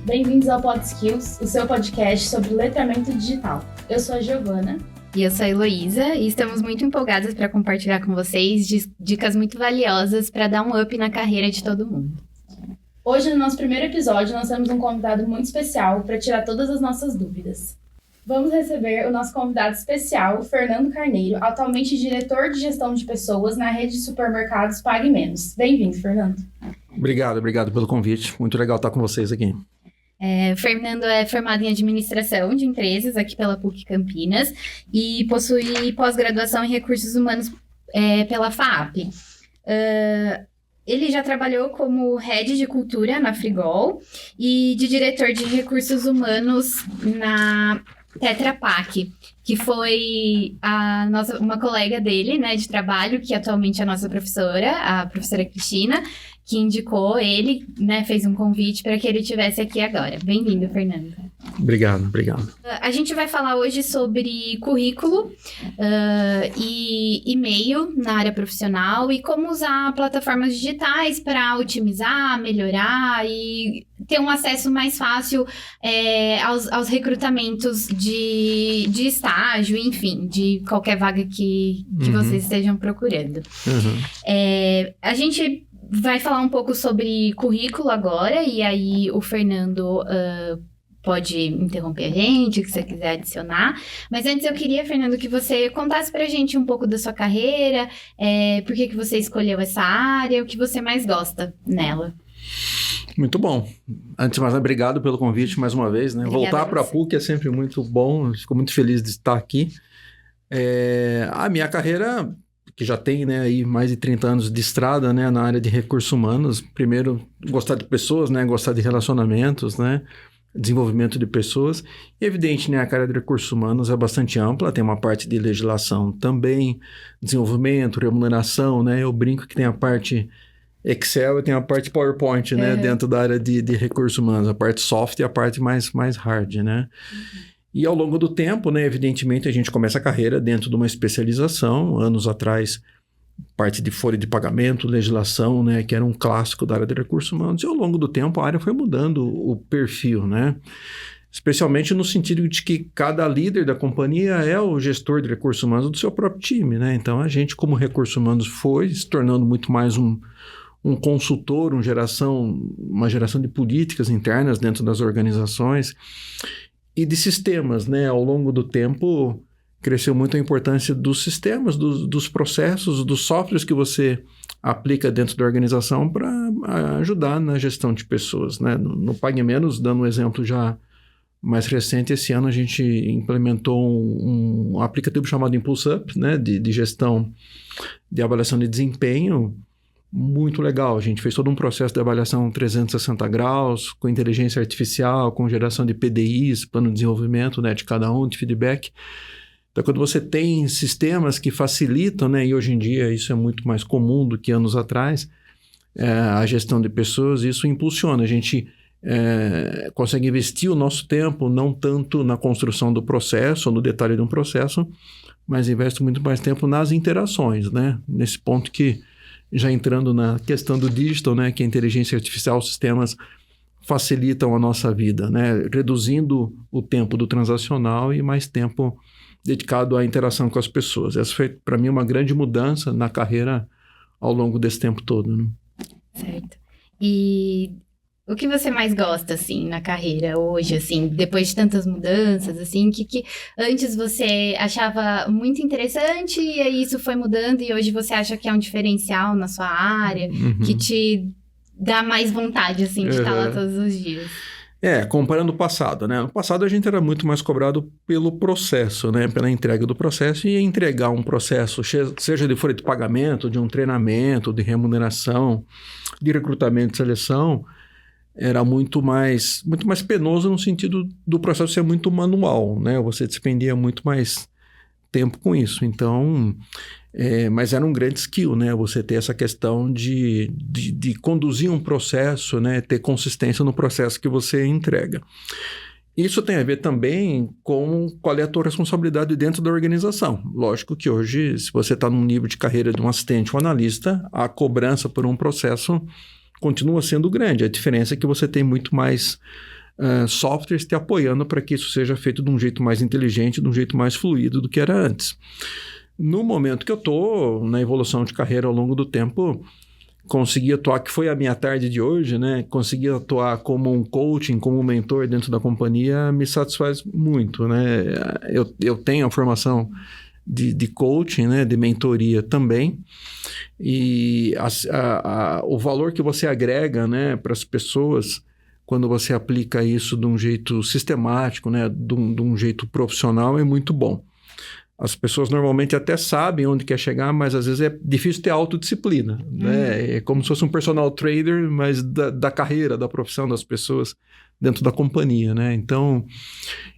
Bem-vindos ao PodSkills, o seu podcast sobre letramento digital. Eu sou a Giovana. E eu sou a Heloísa e estamos muito empolgadas para compartilhar com vocês dicas muito valiosas para dar um up na carreira de todo mundo. Hoje, no nosso primeiro episódio, nós temos um convidado muito especial para tirar todas as nossas dúvidas. Vamos receber o nosso convidado especial, Fernando Carneiro, atualmente diretor de gestão de pessoas na rede de supermercados Pague Menos. Bem-vindo, Fernando. Obrigado pelo convite. Muito legal estar com vocês aqui. Fernando é formado em administração de empresas aqui pela PUC Campinas e possui pós-graduação em recursos humanos pela FAAP. Ele já trabalhou como head de cultura na Frigol e de diretor de recursos humanos na Tetra Pak, que foi uma colega dele, né, de trabalho, que atualmente é a nossa professora, a professora Cristina, que indicou ele, né, fez um convite para que ele estivesse aqui agora. Bem-vindo, Fernando. Obrigado. A gente vai falar hoje sobre currículo e e-mail na área profissional e como usar plataformas digitais para otimizar, melhorar e ter um acesso mais fácil aos recrutamentos de estágio, enfim, de qualquer vaga que vocês estejam procurando. A gente vai falar um pouco sobre currículo agora, e aí o Fernando pode interromper a gente, se você quiser adicionar. Mas antes eu queria, Fernando, que você contasse pra gente um pouco da sua carreira, por que você escolheu essa área, o que você mais gosta nela. Muito bom. Antes de mais nada, obrigado pelo convite mais uma vez, né? Voltar para a PUC é sempre muito bom, fico muito feliz de estar aqui. A minha carreira, que já tem, né, aí mais de 30 anos de estrada, né, na área de recursos humanos. Primeiro, gostar de pessoas, né, gostar de relacionamentos, né, desenvolvimento de pessoas. E evidente, né, a carreira de recursos humanos é bastante ampla, tem uma parte de legislação também, desenvolvimento, remuneração, né, eu brinco que tem a parte Excel e tem a parte PowerPoint, né, dentro da área de recursos humanos, a parte soft e a parte mais hard, né. E ao longo do tempo, né, evidentemente, a gente começa a carreira dentro de uma especialização. Anos atrás, parte de folha de pagamento, legislação, né, que era um clássico da área de recursos humanos. E ao longo do tempo, a área foi mudando o perfil, né? Especialmente no sentido de que cada líder da companhia é o gestor de recursos humanos do seu próprio time, né? Então, a gente, como recursos humanos, foi se tornando muito mais um consultor, uma geração de políticas internas dentro das organizações e de sistemas, né? Ao longo do tempo, cresceu muito a importância dos sistemas, dos processos, dos softwares que você aplica dentro da organização para ajudar na gestão de pessoas, né? No Pague Menos, dando um exemplo já mais recente, esse ano a gente implementou um aplicativo chamado Impulse Up, né? De gestão de avaliação de desempenho, muito legal. A gente fez todo um processo de avaliação 360 graus, com inteligência artificial, com geração de PDIs, plano de desenvolvimento, né, de cada um, de feedback. Então, quando você tem sistemas que facilitam, né, e hoje em dia isso é muito mais comum do que anos atrás, a gestão de pessoas, isso impulsiona. A gente consegue investir o nosso tempo, não tanto na construção do processo, ou no detalhe de um processo, mas investe muito mais tempo nas interações, né? Nesse ponto que, já entrando na questão do digital, né, que a inteligência artificial, os sistemas facilitam a nossa vida, né, reduzindo o tempo do transacional e mais tempo dedicado à interação com as pessoas. Essa foi, para mim, uma grande mudança na carreira ao longo desse tempo todo, né? Certo. E o que você mais gosta, assim, na carreira hoje, assim, depois de tantas mudanças, assim, que antes você achava muito interessante e aí isso foi mudando e hoje você acha que é um diferencial na sua área, que te dá mais vontade, assim, de estar lá todos os dias? Comparando o passado, né? No passado a gente era muito mais cobrado pelo processo, né? Pela entrega do processo, e entregar um processo, seja de folha de pagamento, de um treinamento, de remuneração, de recrutamento e seleção, era muito mais penoso no sentido do processo ser muito manual, né? Você despendia muito mais tempo com isso. Então, mas era um grande skill, né? Você ter essa questão de conduzir um processo, né? Ter consistência no processo que você entrega. Isso tem a ver também com qual é a tua responsabilidade dentro da organização. Lógico que hoje, se você está num nível de carreira de um assistente ou analista, a cobrança por um processo continua sendo grande. A diferença é que você tem muito mais softwares te apoiando para que isso seja feito de um jeito mais inteligente, de um jeito mais fluido do que era antes. No momento que eu estou na evolução de carreira ao longo do tempo, consegui atuar, que foi a minha tarde de hoje, né? Consegui atuar como um coaching, como um mentor dentro da companhia, me satisfaz muito, né? Eu tenho a formação de coaching, né? De mentoria também, e o valor que você agrega, né? Para as pessoas, quando você aplica isso de um jeito sistemático, né? De um jeito profissional, é muito bom. As pessoas normalmente até sabem onde quer chegar, mas às vezes é difícil ter autodisciplina, né? É como se fosse um personal trader, mas da carreira, da profissão das pessoas dentro da companhia, né? Então,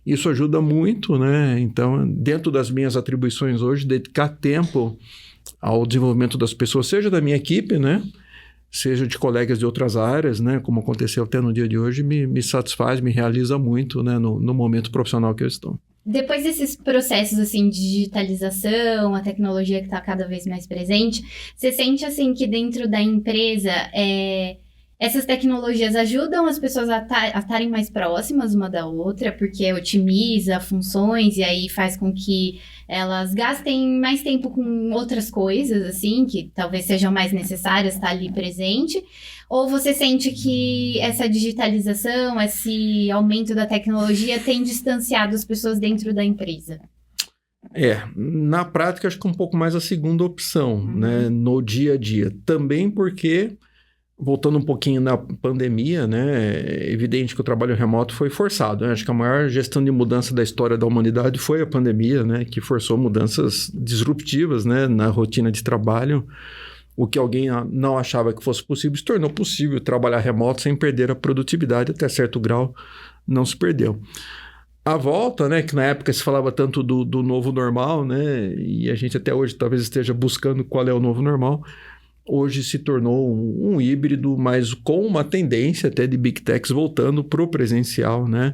isso ajuda muito, né? Então, dentro das minhas atribuições hoje, dedicar tempo ao desenvolvimento das pessoas, seja da minha equipe, né? Seja de colegas de outras áreas, né? Como aconteceu até no dia de hoje, me satisfaz, me realiza muito, né? No momento profissional que eu estou. Depois desses processos, assim, de digitalização, a tecnologia que está cada vez mais presente, você sente, assim, que dentro da empresa, essas tecnologias ajudam as pessoas a estarem mais próximas uma da outra, porque otimiza funções e aí faz com que elas gastem mais tempo com outras coisas, assim, que talvez sejam mais necessárias estar ali presente? Ou você sente que essa digitalização, esse aumento da tecnologia tem distanciado as pessoas dentro da empresa? Na prática, acho que um pouco mais a segunda opção, né, no dia a dia. Também porque, voltando um pouquinho na pandemia, né, é evidente que o trabalho remoto foi forçado, né? Acho que a maior gestão de mudança da história da humanidade foi a pandemia, né, que forçou mudanças disruptivas, né, na rotina de trabalho. O que alguém não achava que fosse possível, se tornou possível trabalhar remoto sem perder a produtividade, até certo grau não se perdeu. A volta, né, que na época se falava tanto do novo normal, né, e a gente até hoje talvez esteja buscando qual é o novo normal, hoje se tornou um híbrido, mas com uma tendência até de Big Techs voltando para o presencial, né?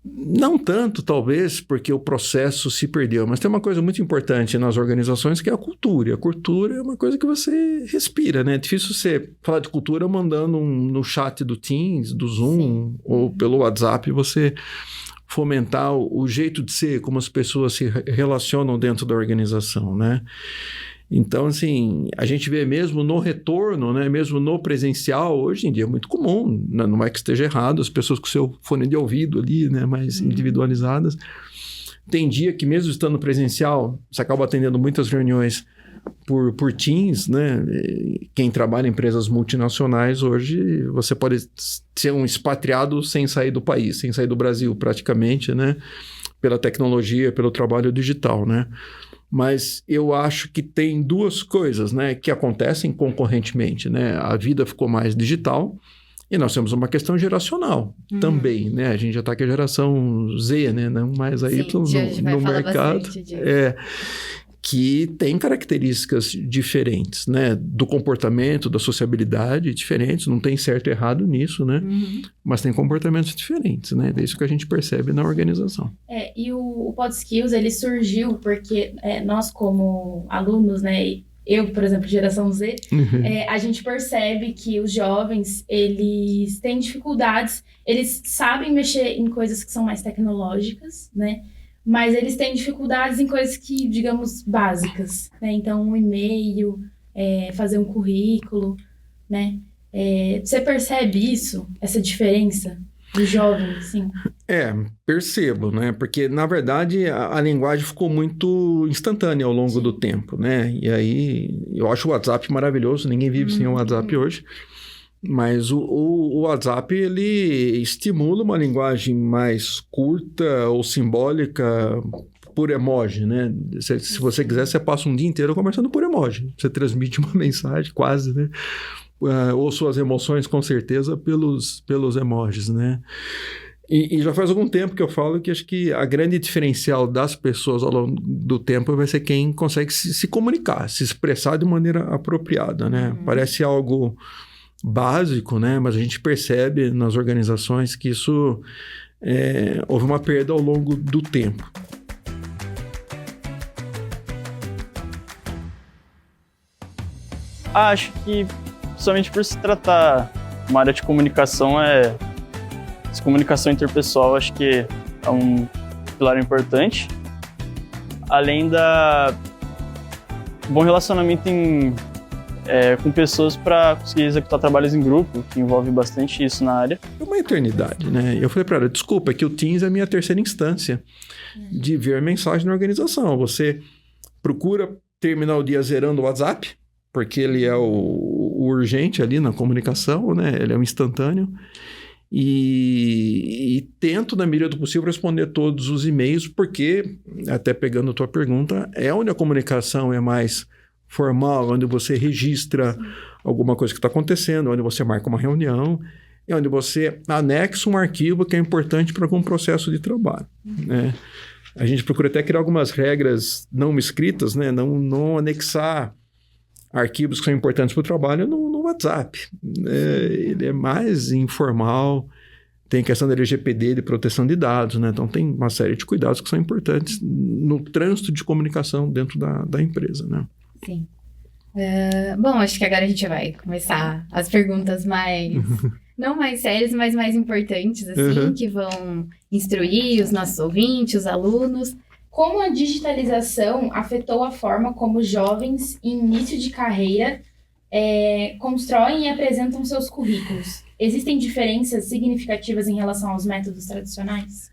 Não tanto, talvez, porque o processo se perdeu, mas tem uma coisa muito importante nas organizações que é a cultura. E a cultura é uma coisa que você respira, né? É difícil você falar de cultura mandando no chat do Teams, do Zoom, ou pelo WhatsApp, você fomentar o jeito de ser, como as pessoas se relacionam dentro da organização, né? Então, assim, a gente vê mesmo no retorno, né, mesmo no presencial, hoje em dia é muito comum, não é que esteja errado, as pessoas com seu fone de ouvido ali, né, mais individualizadas. Tem dia que mesmo estando presencial, você acaba atendendo muitas reuniões por Teams, né? Quem trabalha em empresas multinacionais hoje, você pode ser um expatriado sem sair do país, sem sair do Brasil praticamente, né? Pela tecnologia, pelo trabalho digital, né? Mas eu acho que tem duas coisas, né, que acontecem concorrentemente, né? A vida ficou mais digital e nós temos uma questão geracional também, né? A gente já está com a geração Z, né? Não mais a Y no mercado. Que tem características diferentes, né? Do comportamento, da sociabilidade diferentes, não tem certo e errado nisso, né? Mas tem comportamentos diferentes, né? É isso que a gente percebe na organização. E o PodSkills, ele surgiu porque nós como alunos, né? Eu, por exemplo, geração Z, a gente percebe que os jovens, eles têm dificuldades, eles sabem mexer em coisas que são mais tecnológicas, né? Mas eles têm dificuldades em coisas que, digamos, básicas, né? Então, um e-mail, fazer um currículo, né? Você percebe isso, essa diferença dos jovens, assim? Percebo, né? Porque, na verdade, a linguagem ficou muito instantânea ao longo do tempo, né? E aí, eu acho o WhatsApp maravilhoso, ninguém vive sem o WhatsApp hoje. Mas o WhatsApp, ele estimula uma linguagem mais curta ou simbólica por emoji, né? Se você quiser, você passa um dia inteiro conversando por emoji. Você transmite uma mensagem quase, né? Ou suas emoções, com certeza, pelos emojis, né? E já faz algum tempo que eu falo que acho que a grande diferencial das pessoas ao longo do tempo vai ser quem consegue se comunicar, se expressar de maneira apropriada, né? Parece algo básico, né? Mas a gente percebe nas organizações que isso houve uma perda ao longo do tempo. Acho que, somente por se tratar uma área de comunicação, Essa comunicação interpessoal acho que é um pilar importante. Além da bom relacionamento com pessoas para conseguir executar trabalhos em grupo, que envolve bastante isso na área. É uma eternidade, né? Eu falei para ela, desculpa, que o Teams é a minha terceira instância de ver mensagem na organização. Você procura terminar o dia zerando o WhatsApp, porque ele é o urgente ali na comunicação, né? Ele é um instantâneo. E tento, na medida do possível, responder todos os e-mails, porque, até pegando a tua pergunta, é onde a comunicação é mais formal, onde você registra alguma coisa que está acontecendo, onde você marca uma reunião, é onde você anexa um arquivo que é importante para algum processo de trabalho, né? A gente procura até criar algumas regras não escritas, né? Não anexar arquivos que são importantes para o trabalho no WhatsApp. Ele é mais informal, tem questão da LGPD, de proteção de dados, né? Então tem uma série de cuidados que são importantes no trânsito de comunicação dentro da empresa, né? Sim. Bom, acho que agora a gente vai começar as perguntas mais... não mais sérias, mas mais importantes, assim, que vão instruir os nossos ouvintes, os alunos. Como a digitalização afetou a forma como jovens em início de carreira constroem e apresentam seus currículos? Existem diferenças significativas em relação aos métodos tradicionais?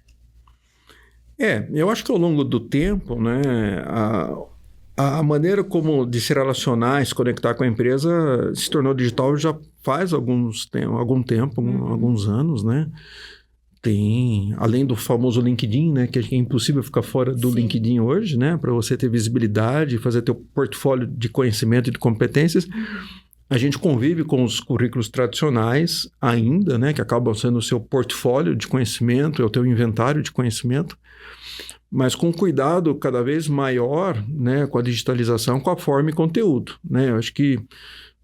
Eu acho que ao longo do tempo, né, a maneira como de se relacionar, se conectar com a empresa se tornou digital já faz algum tempo, alguns anos, né? Tem, além do famoso LinkedIn, né, que é impossível ficar fora do LinkedIn hoje, né, para você ter visibilidade, fazer teu portfólio de conhecimento e de competências. A gente convive com os currículos tradicionais ainda, né, que acabam sendo o seu portfólio de conhecimento, é o teu inventário de conhecimento, mas com cuidado cada vez maior, né, com a digitalização, com a forma e conteúdo, né? Eu acho que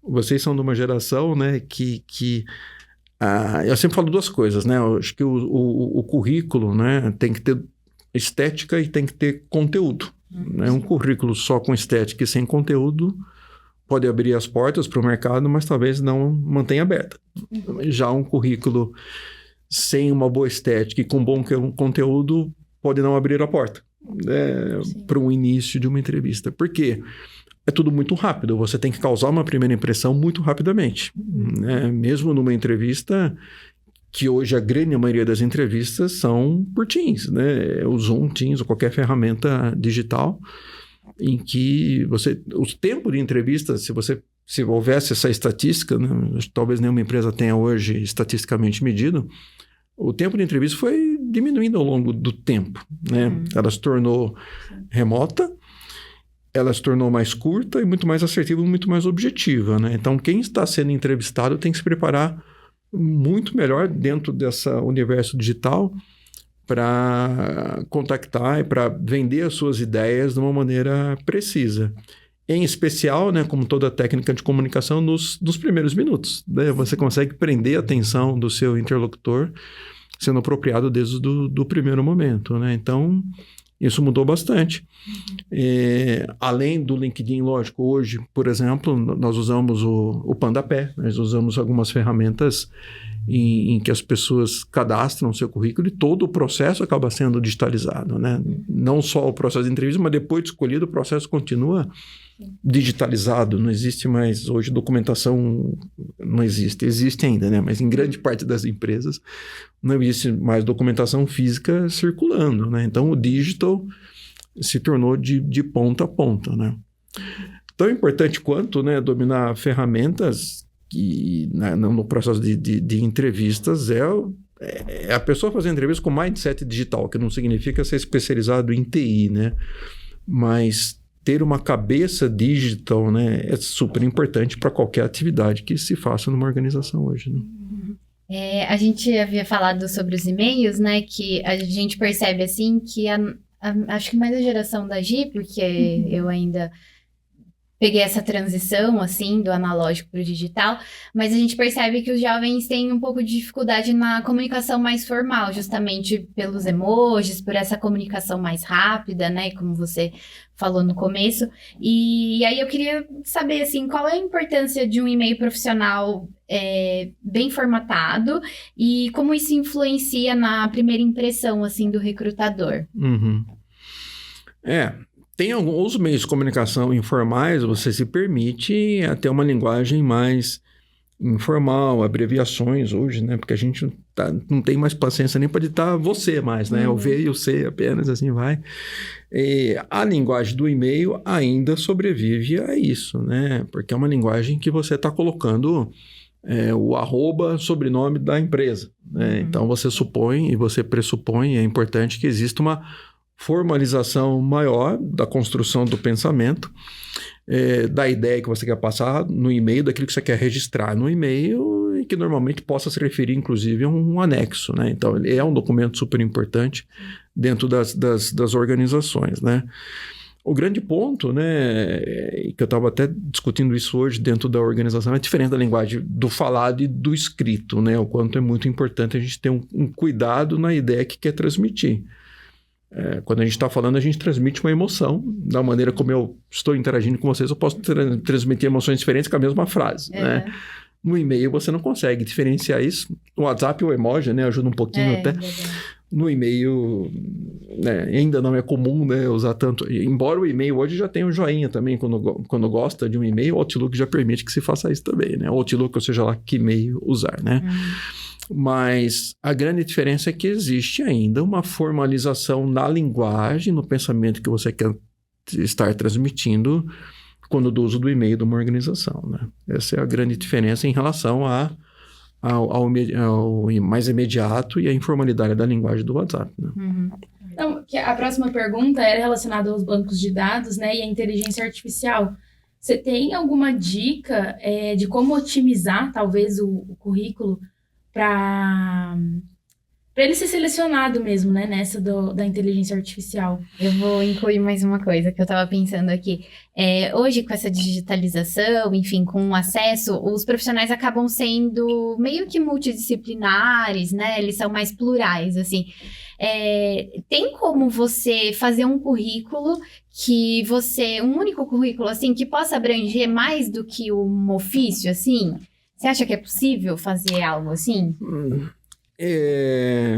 vocês são de uma geração, né, que eu sempre falo duas coisas, né? Eu acho que o currículo, né, tem que ter estética e tem que ter conteúdo. Né? Um currículo só com estética e sem conteúdo pode abrir as portas para o mercado, mas talvez não mantenha aberta. Já um currículo sem uma boa estética e com bom conteúdo pode não abrir a porta para o início de uma entrevista. Por quê? É tudo muito rápido, você tem que causar uma primeira impressão muito rapidamente. Né? Mesmo numa entrevista, que hoje a grande maioria das entrevistas são por Teams, né? O Zoom, Teams ou qualquer ferramenta digital, em que o tempo de entrevista, se houvesse essa estatística, né? Talvez nenhuma empresa tenha hoje estatisticamente medido, o tempo de entrevista foi diminuindo ao longo do tempo, né? Ela se tornou remota, ela se tornou mais curta e muito mais assertiva e muito mais objetiva, né? Então, quem está sendo entrevistado tem que se preparar muito melhor dentro desse universo digital para contactar e para vender as suas ideias de uma maneira precisa. Em especial, né, como toda técnica de comunicação, nos primeiros minutos. Né? Você consegue prender a atenção do seu interlocutor sendo apropriado desde o primeiro momento. Né? Então, isso mudou bastante. Além do LinkedIn, lógico, hoje, por exemplo, nós usamos o Pandapé, nós usamos algumas ferramentas em que as pessoas cadastram o seu currículo e todo o processo acaba sendo digitalizado, né? Não só o processo de entrevista, mas depois de escolhido, o processo continua digitalizado. Não existe mais, hoje, documentação, não existe ainda, né? Mas em grande parte das empresas não existe mais documentação física circulando, né? Então, o digital se tornou de ponta a ponta, né? Tão importante quanto, né, dominar ferramentas que no processo de entrevistas é a pessoa fazer entrevista com mindset digital, que não significa ser especializado em TI, né? Mas ter uma cabeça digital, né, é super importante para qualquer atividade que se faça numa organização hoje, né? A gente havia falado sobre os e-mails, né, que a gente percebe, assim, que acho que mais a geração da Gi, porque eu ainda peguei essa transição, assim, do analógico para o digital, mas a gente percebe que os jovens têm um pouco de dificuldade na comunicação mais formal, justamente pelos emojis, por essa comunicação mais rápida, né, como você falou no começo. E aí eu queria saber, assim, qual é a importância de um e-mail profissional bem formatado e como isso influencia na primeira impressão, assim, do recrutador. Uhum. Tem alguns meios de comunicação informais, você se permite até uma linguagem mais informal, abreviações hoje, né? Porque a gente não tem mais paciência nem para digitar você mais, né? O V e o C apenas, assim vai. E a linguagem do e-mail ainda sobrevive a isso, né? Porque é uma linguagem que você está colocando o arroba, sobrenome da empresa, né? Então você supõe e você pressupõe, é importante que exista uma formalização maior da construção do pensamento, da ideia que você quer passar no e-mail, daquilo que você quer registrar no e-mail e que normalmente possa se referir, inclusive, a um anexo, né? Então, ele é um documento super importante dentro das organizações, né? O grande ponto, né, que eu estava até discutindo isso hoje dentro da organização, é a diferença da linguagem do falado e do escrito, né? O quanto é muito importante a gente ter um cuidado na ideia que quer transmitir. Quando a gente está falando, a gente transmite uma emoção. Da maneira como eu estou interagindo com vocês, eu posso transmitir emoções diferentes com a mesma frase, né? No e-mail você não consegue diferenciar isso. No WhatsApp o emoji, né, ajuda um pouquinho até. No e-mail, né, ainda não é comum, né, usar tanto. Embora o e-mail hoje já tenha um joinha também, quando gosta de um e-mail, o Outlook já permite que se faça isso também, né? O Outlook, ou seja lá que e-mail usar, né? Mas a grande diferença é que existe ainda uma formalização na linguagem, no pensamento que você quer estar transmitindo quando do uso do e-mail de uma organização, né? Essa é a grande diferença em relação ao mais imediato e à informalidade da linguagem do WhatsApp, né? Então, a próxima pergunta era relacionada aos bancos de dados, né, e à inteligência artificial. Você tem alguma dica de como otimizar, talvez, o currículo para ele ser selecionado mesmo, né, nessa da inteligência artificial? Eu vou incluir mais uma coisa que eu estava pensando aqui. Hoje, com essa digitalização, enfim, com o acesso, os profissionais acabam sendo meio que multidisciplinares, né? Eles são mais plurais, assim. Tem como você fazer um currículo um único currículo, assim, que possa abranger mais do que um ofício, assim? Você acha que é possível fazer algo assim?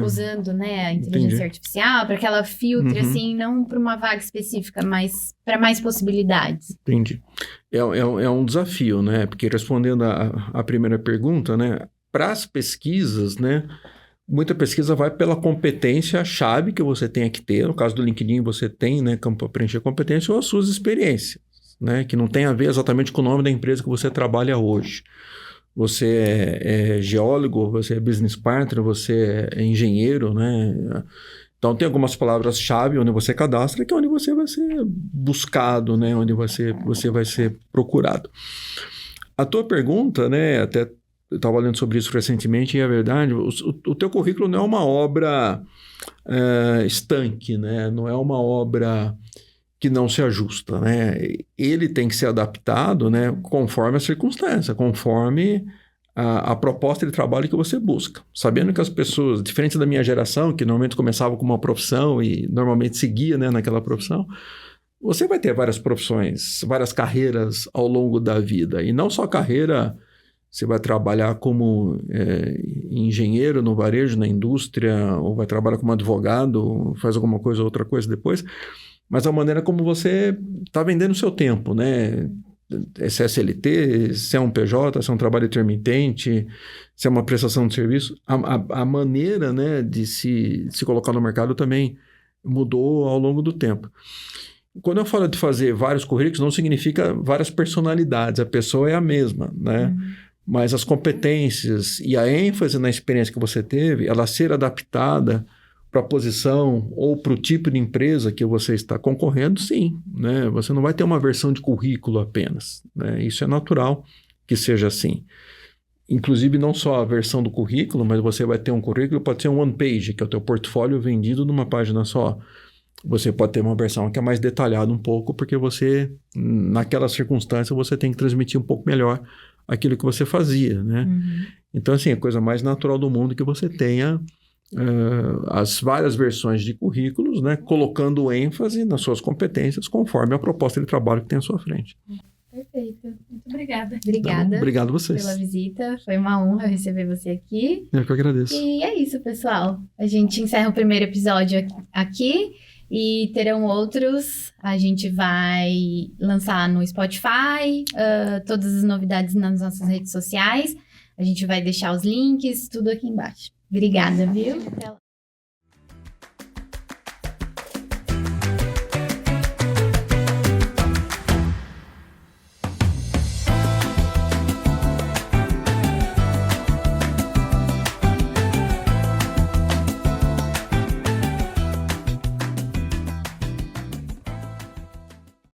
Usando, né, a inteligência artificial, para que ela filtre, assim, não para uma vaga específica, mas para mais possibilidades. Entendi. É um desafio, né? Porque respondendo a primeira pergunta, né, para as pesquisas, né, muita pesquisa vai pela competência-chave que você tem que ter. No caso do LinkedIn, você tem, né, campo para preencher competência ou as suas experiências, né, que não tem a ver exatamente com o nome da empresa que você trabalha hoje. Você é geólogo, você é business partner, você é engenheiro, né? Então, tem algumas palavras-chave onde você cadastra, que é onde você vai ser buscado, né? Onde você vai ser procurado. A tua pergunta, né? Até eu estava lendo sobre isso recentemente, e é verdade, o teu currículo não é uma obra estanque, né? Não é uma obra que não se ajusta, né? Ele tem que ser adaptado, né, conforme a circunstância, conforme a proposta de trabalho que você busca. Sabendo que as pessoas, diferente da minha geração, que normalmente começava com uma profissão e normalmente seguia, né, naquela profissão, você vai ter várias profissões, várias carreiras ao longo da vida. E não só carreira, você vai trabalhar como engenheiro no varejo, na indústria, ou vai trabalhar como advogado, faz alguma coisa ou outra coisa depois, mas a maneira como você está vendendo o seu tempo, né? Se é CLT, se é um PJ, se é um trabalho intermitente, se é uma prestação de serviço, a maneira, né, de se colocar no mercado também mudou ao longo do tempo. Quando eu falo de fazer vários currículos, não significa várias personalidades, a pessoa é a mesma, né? Mas as competências e a ênfase na experiência que você teve, ela ser adaptada para a posição ou para o tipo de empresa que você está concorrendo, sim, né? Você não vai ter uma versão de currículo apenas, né? Isso é natural que seja assim. Inclusive, não só a versão do currículo, mas você vai ter um currículo, pode ser um one page, que é o teu portfólio vendido numa página só. você pode ter uma versão que é mais detalhada um pouco, porque você, naquela circunstância, você tem que transmitir um pouco melhor aquilo que você fazia, né? Então, assim, a coisa mais natural do mundo é que você tenha as várias versões de currículos, né? Colocando ênfase nas suas competências conforme a proposta de trabalho que tem à sua frente. Perfeito. Muito obrigada. Obrigada. Então, obrigado a vocês. Pela visita. Foi uma honra receber você aqui. Eu que agradeço. E é isso, pessoal. A gente encerra o primeiro episódio aqui e terão outros. A gente vai lançar no Spotify, todas as novidades nas nossas redes sociais. A gente vai deixar os links, tudo aqui embaixo. Obrigada, viu? Até lá.